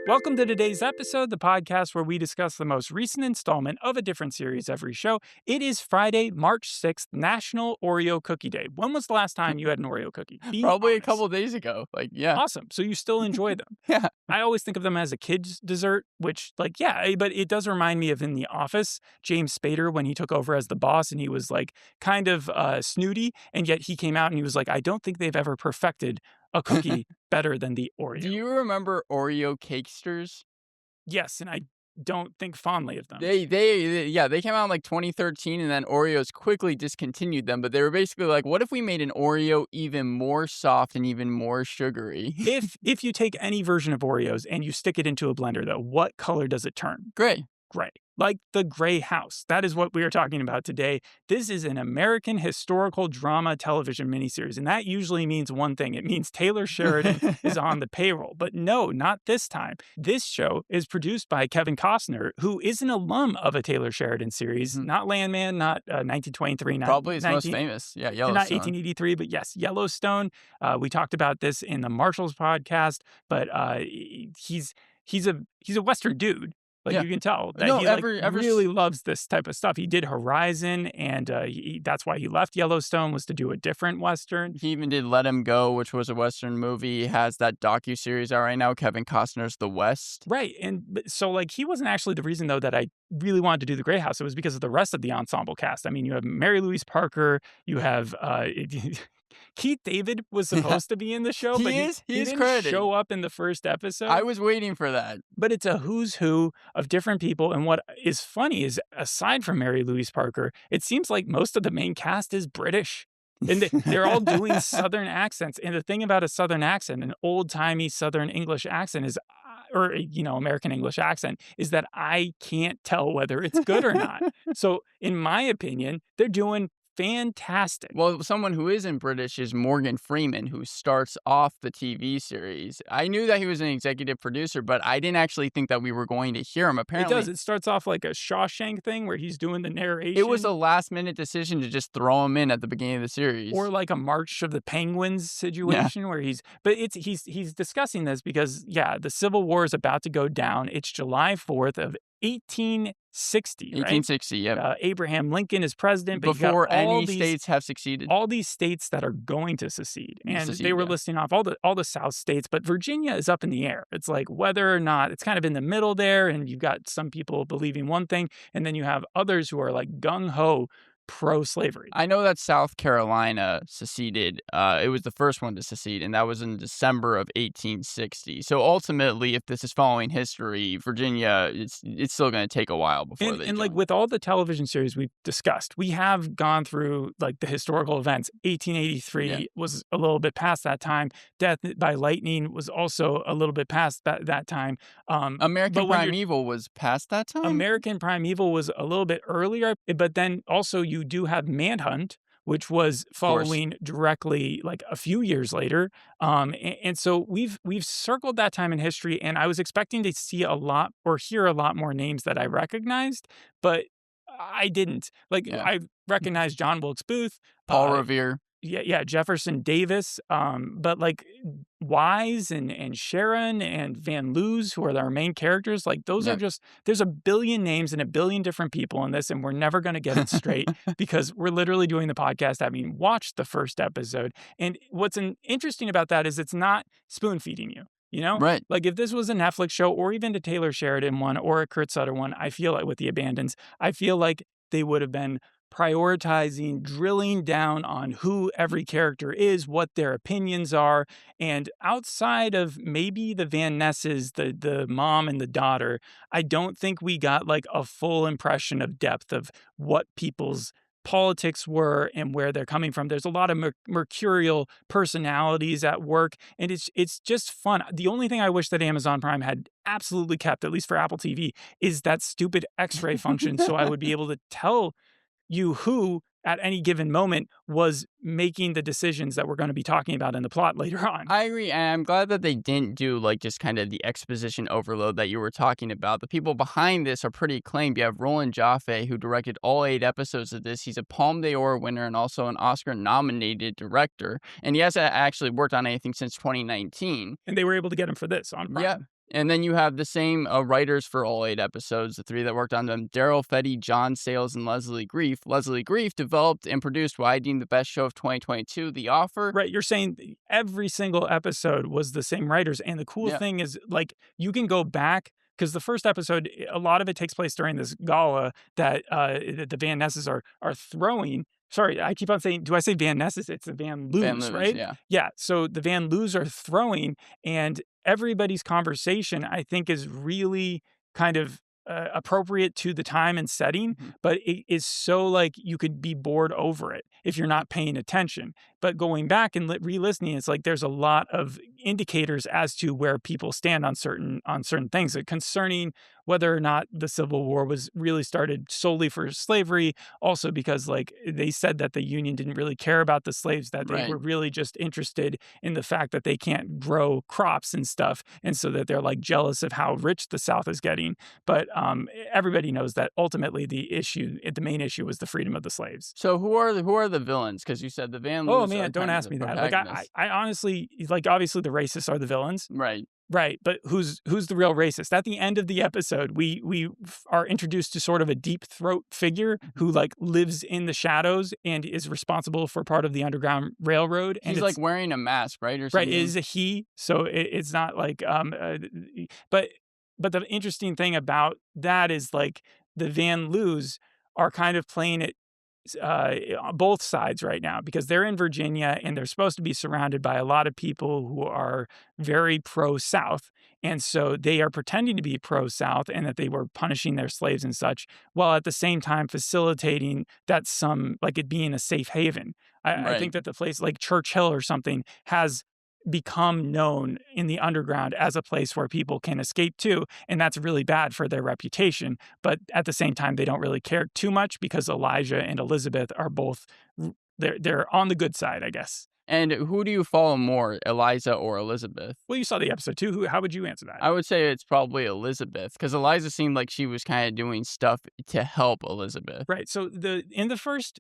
Welcome to today's episode, the podcast where we discuss the most recent installment of a different series every show. It is Friday, March 6th, National Oreo Cookie Day. When was the last time you had an Oreo cookie? Be Probably a honest. couple days ago. Yeah. Awesome. So you still enjoy them. Yeah. I always think of them as a kid's dessert, which, but it does remind me of in The Office, James Spader, when he took over as the boss and he was kind of snooty. And yet he came out and he was like, I don't think they've ever perfected a cookie better than the Oreo. Do you remember Oreo Cakesters? Yes. And I don't think fondly of them. They came out in 2013 and then Oreos quickly discontinued them, but they were basically like, what if we made an Oreo even more soft and even more sugary? If you take any version of Oreos and you stick it into a blender, though, what color does it turn? Gray. Gray. Like the Gray House. That is what we are talking about today. This is an American historical drama television miniseries, and that usually means one thing. It means Taylor Sheridan is on the payroll. But no, not this time. This show is produced by Kevin Costner, who is an alum of a Taylor Sheridan series, not Landman, not 1923, not probably his most famous. Yeah, Yellowstone. Not 1883, but yes, Yellowstone. We talked about this in the Marshalls podcast, but he's a Western dude. Yeah. You can tell that he really loves this type of stuff. He did Horizon, and that's why he left Yellowstone, was to do a different Western. He even did Let Him Go, which was a Western movie. He has that docuseries out right now, Kevin Costner's The West. Right. And so he wasn't actually the reason, though, that I really wanted to do The Gray House. It was because of the rest of the ensemble cast. I mean, you have Mary-Louise Parker, you have... Keith David was supposed to be in the show, but he didn't credited. show up in the first episode. I was waiting for that. But it's a who's who of different people. And what is funny is, aside from Mary-Louise Parker, it seems like most of the main cast is British. And they're all doing Southern accents. And the thing about a Southern accent, an old-timey Southern English accent is, American English accent, is that I can't tell whether it's good or not. So in my opinion, they're doing fantastic. Well, someone who isn't British is Morgan Freeman, who starts off the TV series. I knew that he was an executive producer, but I didn't actually think that we were going to hear him. Apparently, it does. It starts off like a Shawshank thing where he's doing the narration. It was a last-minute decision to just throw him in at the beginning of the series, or like a March of the Penguins situation where he's discussing this because the Civil War is about to go down. It's July 4th of 1860, right? 1860, yeah. Abraham Lincoln is president. But before any states have succeeded. All these states that are going to secede. And they were listing off all the South states, but Virginia is up in the air. It's like whether or not, it's kind of in the middle there, and you've got some people believing one thing, and then you have others who are like gung-ho pro-slavery. I know that South Carolina seceded. It was the first one to secede, and that was in December of 1860. So ultimately, if this is following history, Virginia, it's still going to take a while before they join. With all the television series we've discussed, we have gone through the historical events. 1883 was a little bit past that time. Death by lightning was also a little bit past that time. American Primeval was past that time? American Primeval was a little bit earlier, but then also you do have Manhunt, which was following directly a few years later. And so we've circled that time in history, and I was expecting to see a lot or hear a lot more names that I recognized, but I didn't. I recognized John Wilkes Booth, Paul Revere. Yeah, Jefferson Davis, but Wise and Sharon and Van Looz, who are our main characters, those are just, there's a billion names and a billion different people in this, and we're never going to get it straight because we're literally doing the podcast having watched the first episode. And what's interesting about that is it's not spoon feeding you. Right. If this was a Netflix show or even a Taylor Sheridan one or a Kurt Sutter one, I feel like with The Abandons, I feel like they would have been prioritizing, drilling down on who every character is, what their opinions are. And outside of maybe the Van Nesses, the mom and the daughter, I don't think we got a full impression of depth of what people's politics were and where they're coming from. There's a lot of mercurial personalities at work, and it's just fun. The only thing I wish that Amazon Prime had absolutely kept, at least for Apple TV, is that stupid X-ray function, so I would be able to tell you who at any given moment was making the decisions that we're going to be talking about in the plot later on. I agree, and I'm glad that they didn't do just kind of the exposition overload that you were talking about. The people behind this are pretty acclaimed. You have Roland Joffe, who directed all 8 episodes of this. He's a Palme d'Or winner and also an Oscar-nominated director, and he hasn't actually worked on anything since 2019. And they were able to get him for this on Prime. Yeah. And then you have the same writers for all 8 episodes, the three that worked on them: Daryl Fetty, John Sayles, and Leslie Grief. Leslie Grief developed and produced what I deem the best show of 2022, The Offer. Right, you're saying every single episode was the same writers, and the cool Yeah, thing is, like, you can go back because the first episode, a lot of it takes place during this gala that the Van Nesses are throwing. Sorry, I keep on saying, do I say Van Nesses? It's the Van Van Loos, Luz, right? yeah. Yeah, so the Van Loos are throwing, and everybody's conversation, I think, is really kind of appropriate to the time and setting, Mhm. but it is so like you could be bored over it if you're not paying attention. But going back and re-listening, it's like there's a lot of indicators as to where people stand on certain things concerning whether or not the Civil War was really started solely for slavery. Also, because like they said that the Union didn't really care about the slaves, that they Right. were really just interested in the fact that they can't grow crops and stuff, and so that they're like jealous of how rich the South is getting. But everybody knows that ultimately the main issue was the freedom of the slaves. So who are the villains? Because you said the Van Oh Luz are man, don't kind of ask the me that. Like protagonists. I honestly like obviously the racists are the villains. Right. Right, but who's the real racist? At the end of the episode, we are introduced to sort of a deep throat figure Mhm. who like lives in the shadows and is responsible for part of the Underground Railroad. And He's like it's wearing a mask, right, or right, it something? is a he, so it's not like but the interesting thing about that is like the Van Loos are kind of playing it on both sides right now because they're in Virginia and they're supposed to be surrounded by a lot of people who are very pro South. And so they are pretending to be pro South and that they were punishing their slaves and such, while at the same time facilitating that some, like it being a safe haven. I Right. think that the place like Church Hill or something has become known in the underground as a place where people can escape to. And that's really bad for their reputation. But at the same time, they don't really care too much because Elijah and Elizabeth are both they're on the good side, I guess. And who do you follow more, Eliza or Elizabeth? Well, you saw the episode too. How would you answer that? I would say it's probably Elizabeth, because Eliza seemed like she was kinda doing stuff to help Elizabeth. Right. So the in the first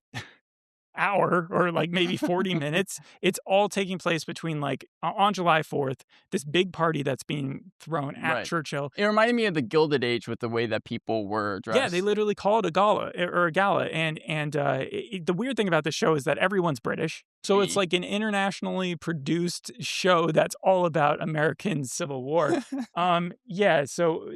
hour or like maybe 40 minutes, it's all taking place between like on July 4th, this big party that's being thrown at Right. Churchill. It reminded me of the Gilded Age with the way that people were Yeah, they dressed. literally call it a gala or a gala, and the weird thing about this show is that everyone's British, so it's E like an internationally produced show that's all about American Civil War. Yeah, so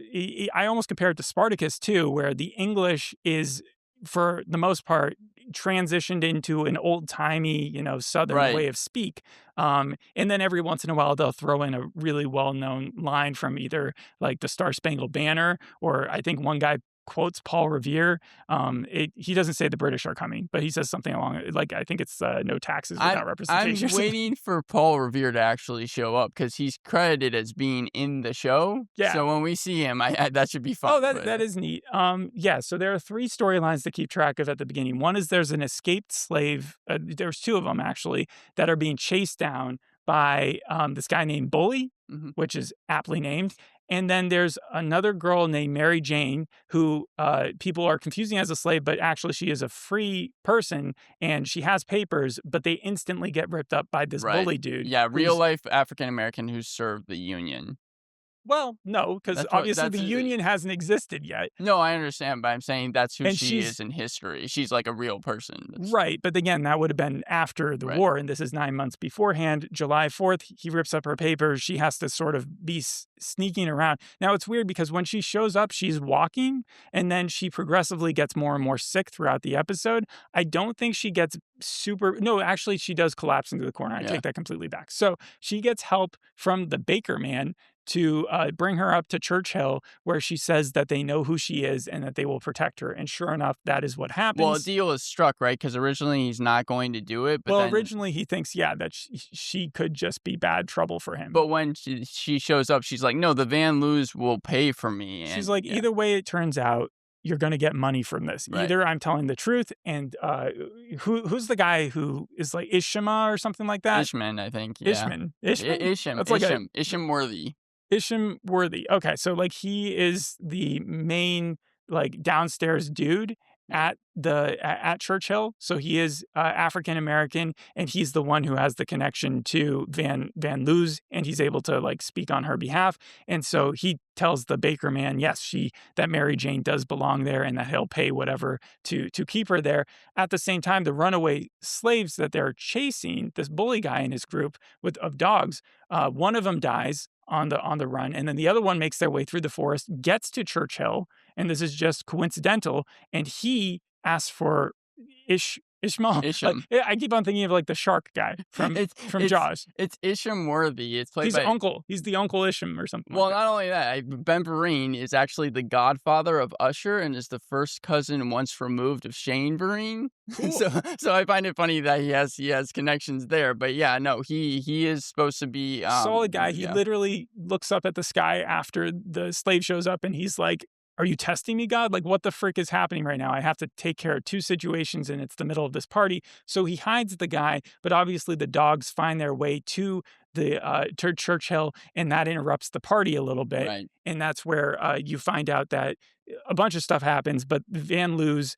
I almost compare it to Spartacus too, where the English is for the most part transitioned into an old timey, Southern Right. way of speak. And then every once in a while they'll throw in a really well known line from either like the Star Spangled Banner, or I think one guy quotes Paul Revere. He doesn't say the British are coming, but he says something along like I think it's no taxes I'm without representation I'm or something. waiting for Paul Revere to actually show up, because he's credited as being in the show, Yeah. so when we see him, I that should be fun, Oh, that but that is neat. Yeah. So there are three storylines to keep track of at the beginning. One is there's an escaped slave. There's two of them actually that are being chased down by this guy named Bully, Mhm. which is aptly named. And then there's another girl named Mary Jane who people are confusing as a slave, but actually she is a free person and she has papers, but they instantly get ripped up by this Right. bully dude Yeah, real who's life African American who served the Union. well, no, because obviously the That's union hasn't existed yet. no, I understand, but I'm saying that's who And she she's is in history. She's like a real person. That's right, but again, that would have been after the right. war, and this is 9 months beforehand. July 4th, he rips up her papers. She has to sort of be sneaking around. Now, it's weird because when she shows up, she's walking, and then she progressively gets more and more sick throughout the episode. I don't think she gets super. No, actually, she does collapse into the corner. I Yeah. take that completely back. So she gets help from the baker man to bring her up to Churchill, where she says that they know who she is and that they will protect her. And sure enough, that is what Well, a happens. deal is struck, right? Because originally he's not going to do it, but Well, then originally he thinks, yeah, that she could just be bad trouble for him. but when she shows up, she's like, "No, the Van Loos will pay for me," She's and like, yeah, either way it turns out, you're going to get money from this. right. Either I'm telling the truth, and who's the guy who is like Ishima or something like that? Ishman, I think, yeah. Ishman. Isham, That's like a Isham Worthy. Isham worthy. Okay, so like he is the main like downstairs dude, at Churchill. So he is African American, and he's the one who has the connection to Van Loo's, and he's able to like speak on her behalf. And so he tells the baker man, yes, that Mary Jane does belong there, and that he'll pay whatever to keep her there. At the same time, the runaway slaves that they're chasing, this bully guy and his group of dogs, one of them dies on the run, and then the other one makes their way through the forest, gets to Churchill, and this is just coincidental, and he asks for Ishmael. Isham. I keep on thinking of like the shark guy from Jaws. It's Isham Worthy. It's played He's by uncle. He's the Uncle Isham or something. Well, like not only that, Ben Vereen is actually the godfather of Usher and is the first cousin once removed of Shane Vereen. Cool. So I find it funny that he has connections there. But yeah, no, he is supposed to be solid guy. He yeah. literally looks up at the sky after the slave shows up, and he's like, are you testing me, God? Like, what the frick is happening right now? I have to take care of two situations, and it's the middle of this party. So he hides the guy, but obviously the dogs find their way to to Churchill, and that interrupts the party a little bit. Right. And that's where you find out that a bunch of stuff happens, but Van Loo's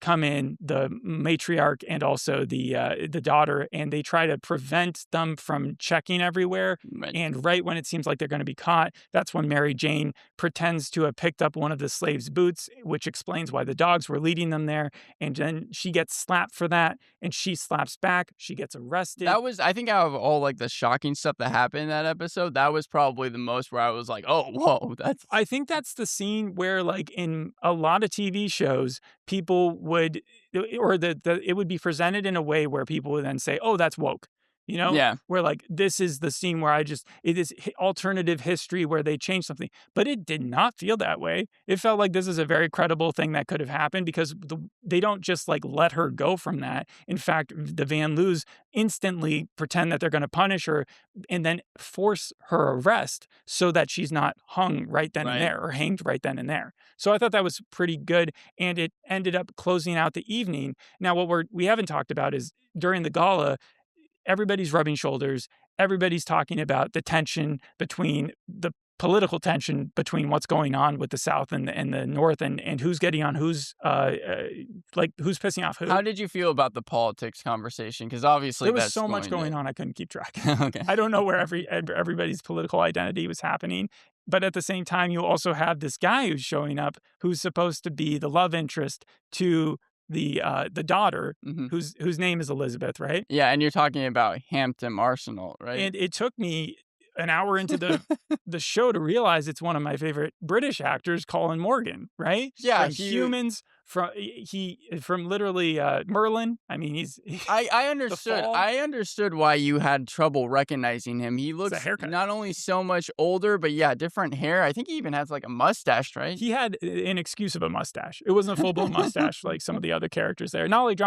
come in, the matriarch and also the daughter, and they try to prevent them from checking everywhere. Right. And right when it seems like they're going to be caught, that's when Mary Jane pretends to have picked up one of the slaves' boots, which explains why the dogs were leading them there. And then she gets slapped for that, and she slaps back. She gets arrested. That was, I think, out of all like the shocking stuff that happened in that episode, that was probably the most where I was like, oh, whoa, that's. I think that's the scene where, like, in a lot of TV shows, people would, or it would be presented in a way where people would then say, oh, that's woke. You know, Yeah. where like this is the scene where it is alternative history where they change something, but it did not feel that way. It felt like this is a very credible thing that could have happened because they don't just like let her go from that. In fact, the Van Loo's instantly pretend that they're going to punish her and then force her arrest so that she's not hung right then and there or hanged right then and there. So I thought that was pretty good, and it ended up closing out the evening. Now, what we haven't talked about is during the gala, everybody's rubbing shoulders. Everybody's talking about the tension between the political tension between what's going on with the South and the North, and who's getting on who's who's pissing off who. How did you feel about the politics conversation? Because obviously there was so much going on, I couldn't keep track. Okay. I don't know where everybody's political identity was happening. But at the same time, you also have this guy who's showing up who's supposed to be the love interest to the daughter, whose name is Elizabeth, right? Yeah, and you're talking about Hampton Arsenal, right? And it took me an hour into the show to realize it's one of my favorite British actors, Colin Morgan, right? Yeah, from Humans, from literally Merlin. I mean, I understood. I understood why you had trouble recognizing him. He looks not only so much older, but yeah, different hair. I think he even has like a mustache, right? He had an excuse of a mustache. It wasn't a full blown mustache like some of the other characters there. Not like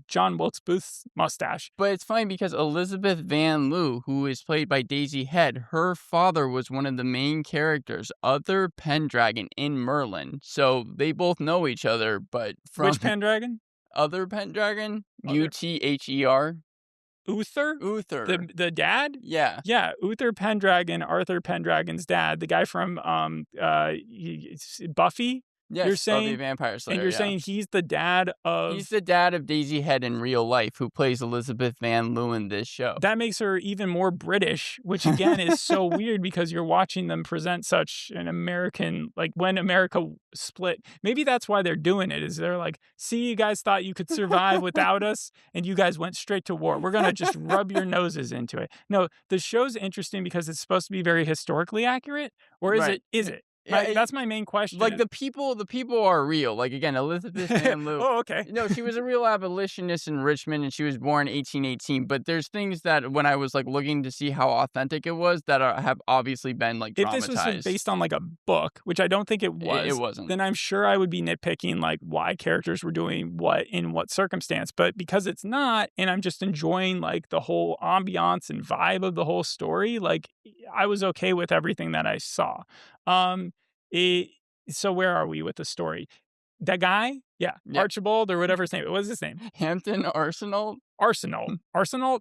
John Wilkes Booth's mustache. But it's funny because Elizabeth Van Loo, who is played by Daisy Head, her father was one of the main characters, Uther Pendragon in Merlin. So they both know each other. But from which Pendragon? Other Pendragon? Uther? Uther? The dad? Yeah. Yeah, Uther Pendragon, Arthur Pendragon's dad, the guy from Buffy. Yes, you're saying, Buffy Vampire Slayer. And you're saying he's the dad of... He's the dad of Daisy Head in real life, who plays Elizabeth Van Loo in this show. That makes her even more British, which again is so weird because you're watching them present such an American, like when America split. Maybe that's why they're doing it, is they're like, see, you guys thought you could survive without us, and you guys went straight to war. We're going to just rub your noses into it. No, the show's interesting because it's supposed to be very historically accurate, or is it? That's my main question. Like the people are real. Like again, Elizabeth Van Loo. Oh, okay. No, she was a real abolitionist in Richmond, and she was born 1818. But there's things that when I was like looking to see how authentic it was, that have obviously been like dramatized. If this was based on like a book, which I don't think it was, it wasn't. Then I'm sure I would be nitpicking like why characters were doing what in what circumstance. But because it's not, and I'm just enjoying like the whole ambiance and vibe of the whole story, like I was okay with everything that I saw. So where are we with the story? That guy? Yeah. Archibald or whatever his name. What was his name? Hampton Arsenal? Arsenal.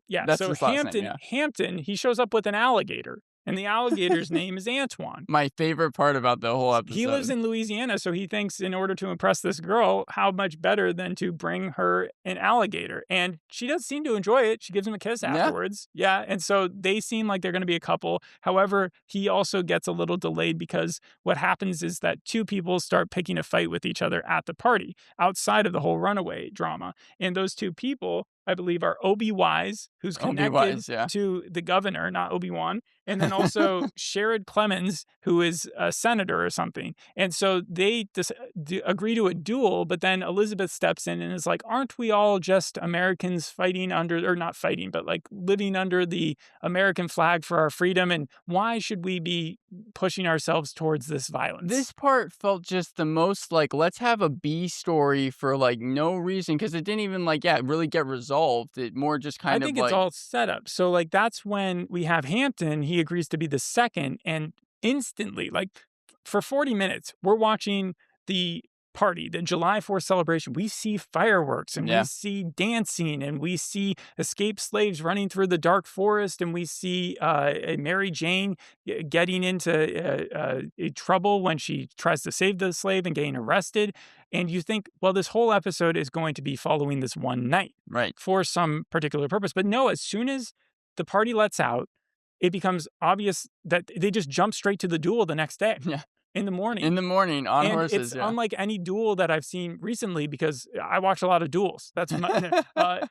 Yeah. That's so his last name, yeah. Hampton, he shows up with an alligator. and the alligator's name is Antoine. My favorite part about the whole He lives episode. in Louisiana, so he thinks in order to impress this girl, how much better than to bring her an alligator. And she does seem to enjoy it. She gives him a kiss Yeah. afterwards. Yeah. And so they seem like they're going to be a couple. However, he also gets a little delayed because what happens is that two people start picking a fight with each other at the party outside of the whole runaway drama. And those two people, I believe, are Obi Wise, who's Obi connected Wise, yeah. to the governor, not Obi-Wan, and then also Sherrod Clemens, who is a senator or something. And so they agree to a duel, but then Elizabeth steps in and is like, aren't we all just Americans fighting under, or not fighting, but like living under the American flag for our freedom? And why should we be pushing ourselves towards this violence? This part felt just the most like, let's have a B story for like no reason, because it didn't even like, really get resolved. It more just I kind of think it's like, all set up. So like that's when we have Hampton, he agrees to be the second, and instantly, like for 40 minutes, we're watching the party, the July 4th celebration. We see fireworks and we Yeah. see dancing and we see escaped slaves running through the dark forest, and we see Mary Jane getting into trouble when she tries to save the slave and getting arrested. And you think, well, this whole episode is going to be following this one night right. for some particular purpose. But no, as soon as the party lets out, it becomes obvious that they just jump straight to the duel the next day Yeah. in the morning. In the morning on And horses. it's Yeah. unlike any duel that I've seen recently, because I watch a lot of duels. That's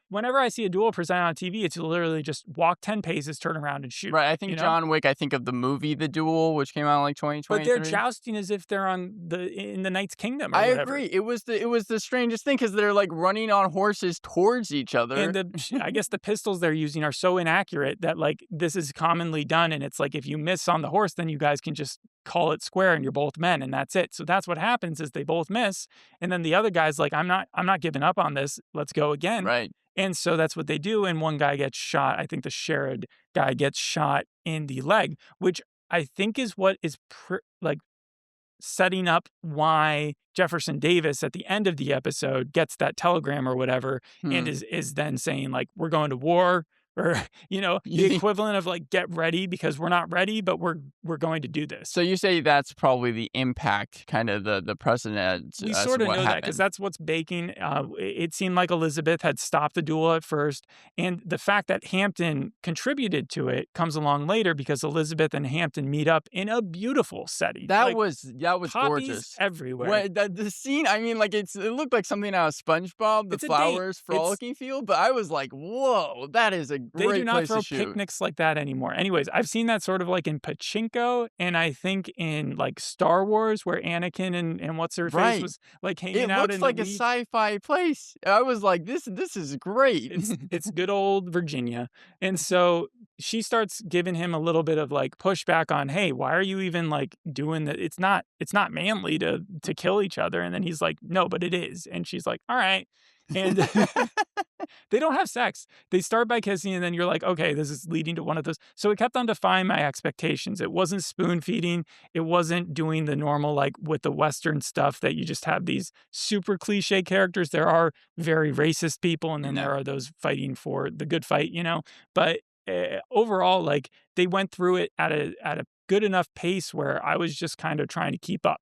whenever I see a duel presented on TV, it's literally just walk 10 paces, turn around and shoot. Right. I think you know? John Wick, I think of the movie The Duel, which came out in like But they're 2023. jousting as if they're in the Knight's Kingdom or I whatever. agree. It was the strangest thing, because they're like running on horses towards each other. And I guess the pistols they're using are so inaccurate that like this is commonly done, and it's like if you miss on the horse, then you guys can just call it square and you're both men and that's it. So that's what happens is they both miss, and then the other guy's like, I'm not giving up on this. Let's go again. Right. And so that's what they do, and one guy gets shot. I think the Sherrod guy gets shot in the leg, which I think is what is like setting up why Jefferson Davis at the end of the episode gets that telegram or whatever, and is then saying like, we're going to war, or the equivalent of like, get ready because we're not ready, but we're going to do this. So you say that's probably the impact, kind of the precedent. We sort of know that because that's what's baking. It seemed like Elizabeth had stopped the duel at first, and the fact that Hampton contributed to it comes along later because Elizabeth and Hampton meet up in a beautiful setting. That Like, was poppies gorgeous everywhere. The scene, I mean, like it looked like something out of SpongeBob, the It's a date. flowers frolicking field, but I was like, whoa, that is a They great do not place throw to shoot. picnics like that anymore. Anyways, I've seen that sort of like in Pachinko, and I think in like Star Wars, where Anakin and what's her face Right. was like hanging It out looks in like the a wheat. sci-fi place. I was like, this is great. It's good old Virginia. And so she starts giving him a little bit of like pushback on, hey, why are you even like doing that? It's not manly to kill each other. And then he's like, no, but it is. And she's like, all right. And they don't have sex. They start by kissing, and then you're like, okay, this is leading to one of those. So it kept on defying my expectations. It wasn't spoon feeding. It wasn't doing the normal, like with the Western stuff that you just have these super cliche characters. There are very racist people, and then there are those fighting for the good fight, But overall, like they went through it at a good enough pace where I was just kind of trying to keep up.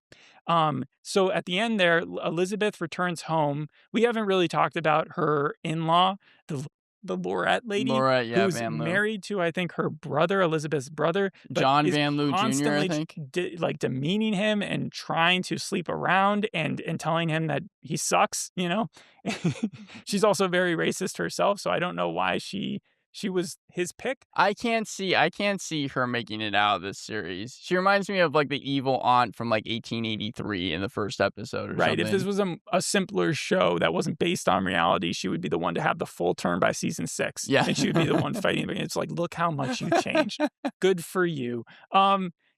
So at the end there, Elizabeth returns home. We haven't really talked about her in-law, the Lorette lady, Lorette, yeah, who's Van Loo. married to, I think, her brother, Elizabeth's brother. but John is Van Loo Jr., I constantly think. like demeaning him and trying to sleep around and telling him that he sucks, She's also very racist herself, so I don't know why she was his pick. I can't see her making it out of this series. She reminds me of like the evil aunt from like 1883 in the first episode or Right. something. If this was a simpler show that wasn't based on reality, she would be the one to have the full turn by season 6. Yeah. And she would be the one fighting. It's like, look how much you changed. Good for you.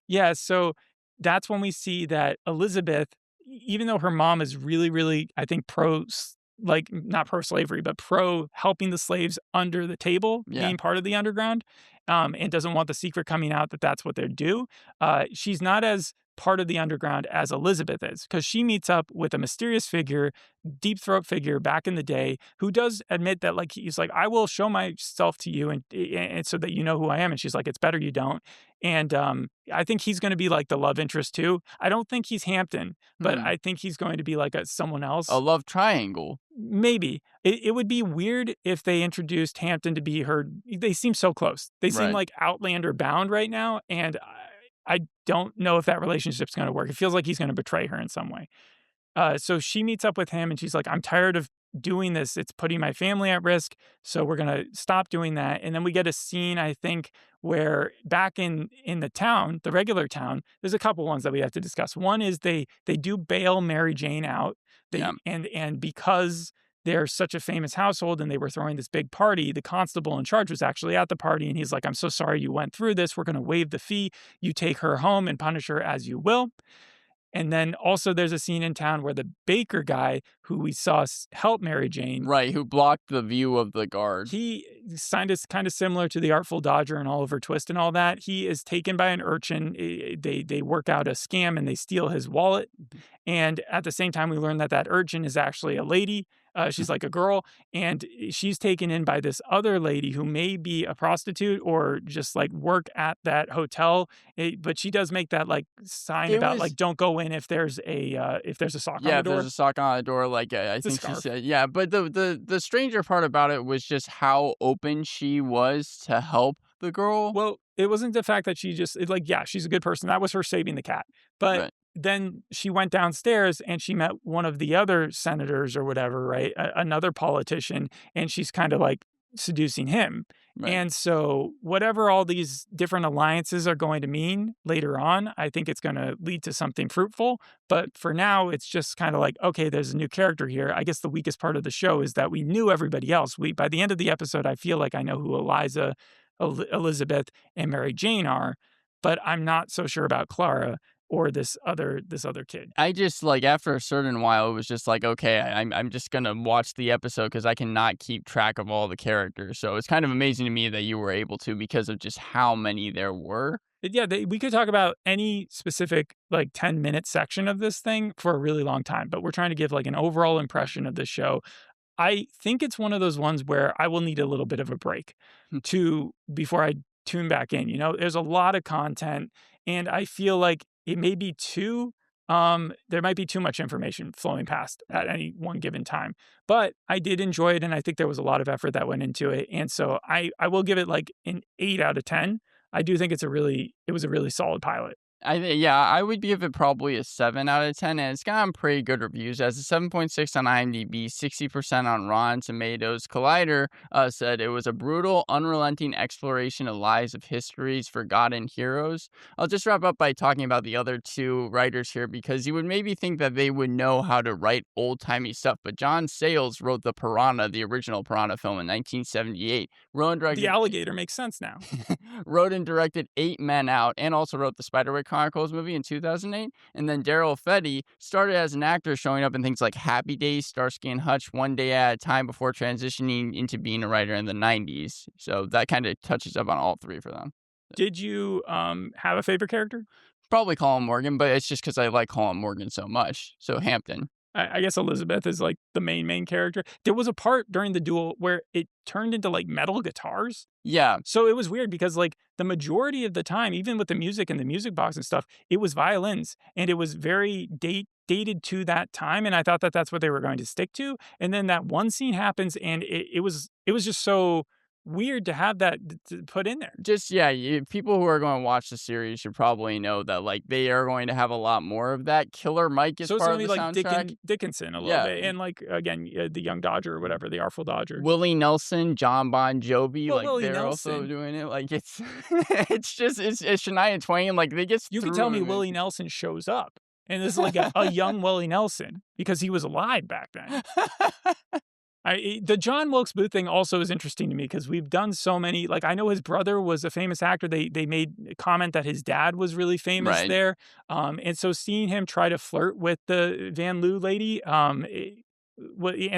Yeah. So that's when we see that Elizabeth, even though her mom is really, really, I think, like not pro-slavery, but pro helping the slaves under the table, being part of the underground, and doesn't want the secret coming out that that's what they do. She's not as part of the underground as Elizabeth is, because she meets up with a mysterious figure, deep throat figure back in the day, who does admit that like he's like, I will show myself to you and so that you know who I am. And she's like, it's better you don't. And I think he's going to be like the love interest too. I don't think he's Hampton, but Hmm. I think he's going to be like someone A else. love triangle. Maybe it would be weird if they introduced Hampton to be her. They seem so close. They seem Right. like Outlander bound right now, and I don't know if that relationship's going to work. It feels like he's going to betray her in some way. So she meets up with him and she's like, I'm tired of doing this. It's putting my family at risk. So we're going to stop doing that. And then we get a scene, I think, where back in the town, the regular town, there's a couple ones that we have to discuss. One is they do bail Mary Jane out. Yeah. And because they're such a famous household and they were throwing this big party, the constable in charge was actually at the party and he's like, I'm so sorry you went through this. We're going to waive the fee. You take her home and punish her as you will. And then also there's a scene in town where the baker guy who we saw help Mary Jane, Right. Who blocked the view of the guard. he signed us kind of similar to the Artful Dodger and Oliver Twist and all that. He is taken by an urchin. They work out a scam and they steal his wallet. And at the same time, we learn that that urchin is actually a lady. She's like a girl, and she's taken in by this other lady who may be a prostitute or just like work at that hotel. But she does make that like sign It about was like don't go in if there's a sock on Yeah, the if there's door. a sock on the door, like, I It's a think she scarf. said yeah, but the stranger part about it was just how open she was to help the girl. Well, it wasn't the fact that like, yeah, she's a good person. That was her saving the cat. But Right, then she went downstairs and she met one of the other senators or whatever, right? Another politician, and she's kind of like seducing him. right. And so, whatever all these different alliances are going to mean later on, I think it's going to lead to something fruitful. But for now, it's just kind of like, okay, there's a new character here. I guess the weakest part of the show is that we knew everybody else. By the end of the episode, I feel like I know who Eliza, Elizabeth, and Mary Jane are, but I'm not so sure about Clara or this other kid. I just, like, after a certain while, it was just like, "Okay, I'm just gonna watch the episode because I cannot keep track of all the characters." So it's kind of amazing to me that you were able to because of just how many there were. But yeah, we could talk about any specific like 10-minute section of this thing for a really long time, but we're trying to give like an overall impression of the show. I think it's one of those ones where I will need a little bit of a break to before I tune back in. There's a lot of content and I feel like it may be too there might be too much information flowing past at any one given time. But I did enjoy it and I think there was a lot of effort that went into it. And so I will give it like an 8 out of 10. I do think it was a really solid pilot. Yeah, I would give it probably a 7 out of 10, and it's gotten pretty good reviews. As a 7.6 on IMDb, 60% on Rotten Tomatoes. Collider said it was a brutal, unrelenting exploration of lives of history's forgotten heroes. I'll just wrap up by talking about the other two writers here because you would maybe think that they would know how to write old-timey stuff, but John Sayles wrote the Piranha, the original Piranha film in 1978. Wrote and The directed alligator makes sense now. wrote and directed Eight Men Out, and also wrote the Spiderwick Chronicles movie in 2008. And then Daryl Fetty started as an actor, showing up in things like Happy Days, Starsky and Hutch, One Day at a Time before transitioning into being a writer in the 90s. So that kind of touches up on all three for them. Did you have a favorite character? Probably Colin Morgan, but it's just because I like Colin Morgan so much. So Hampton. I guess Elizabeth is like the main character. There was a part during the duel where it turned into like metal guitars. Yeah, So it was weird because like the majority of the time, even with the music and the music box and stuff, it was violins and it was very dated to that time. And I thought that that's what they were going to stick to. And then that one scene happens and it was just so weird to have that put in there. just yeah, people who are going to watch the series should probably know that like they are going to have a lot more of that. Killer Mike is So it's part gonna of be the like soundtrack. Dickinson a little Yeah, bit, and like again the young Dodger or whatever, the Artful Dodger. Willie Nelson, John Bon Jovi, Well, like Willie they're also Nelson, doing it. Like it's it's Shania Twain. Like they get you could through tell them me and Willie Nelson shows up, and this is like a young Willie Nelson because he was alive back then. The John Wilkes Booth thing also is interesting to me because we've done so many. Like I know his brother was a famous actor. They made a comment that his dad was really famous right. there, and so seeing him try to flirt with the Van Loo lady, and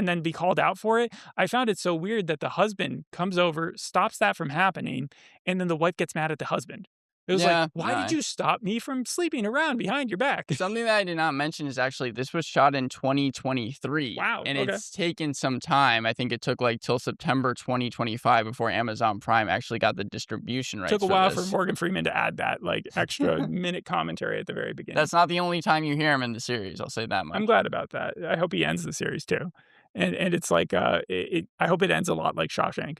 then be called out for it, I found it so weird that the husband comes over, stops that from happening, and then the wife gets mad at the husband. It was like, Yeah, "Why did no. you stop me from sleeping around behind your back?" Something that I did not mention is actually this was shot in 2023, Wow, and okay. it's taken some time. I think it took, like, till September 2025 before Amazon Prime actually got the distribution Took rights a for while for this. Morgan Freeman to add that, like, extra minute commentary at the very beginning. That's not the only time you hear him in the series, I'll say that I'm much. glad about that. I hope he ends the series too. And it's like, I hope it ends a lot like Shawshank.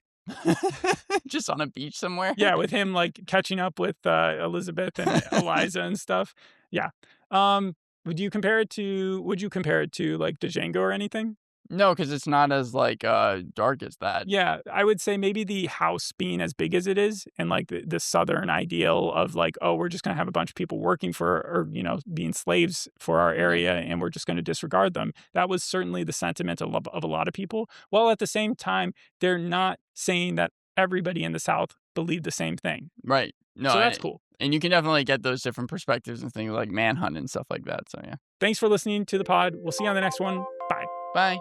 Just on a beach somewhere? Yeah, with him, like, catching up with, Elizabeth and Eliza and stuff. Yeah. Um, would you compare it to, like, Django or anything? No, because it's not as, like, dark as that. Yeah, I would say maybe the house being as big as it is and, like, the Southern ideal of, like, "Oh, we're just gonna have a bunch of people working for or, being slaves for our Yeah. area, and we're just gonna disregard them." That was certainly the sentiment of a lot of people, while at the same time, they're not saying that everybody in the South believed the same thing. Right. No, So that's cool. and you can definitely get those different perspectives and things like Manhunt and stuff like that, so yeah. Thanks for listening to the pod. We'll see you on the next one. Bye. Bye.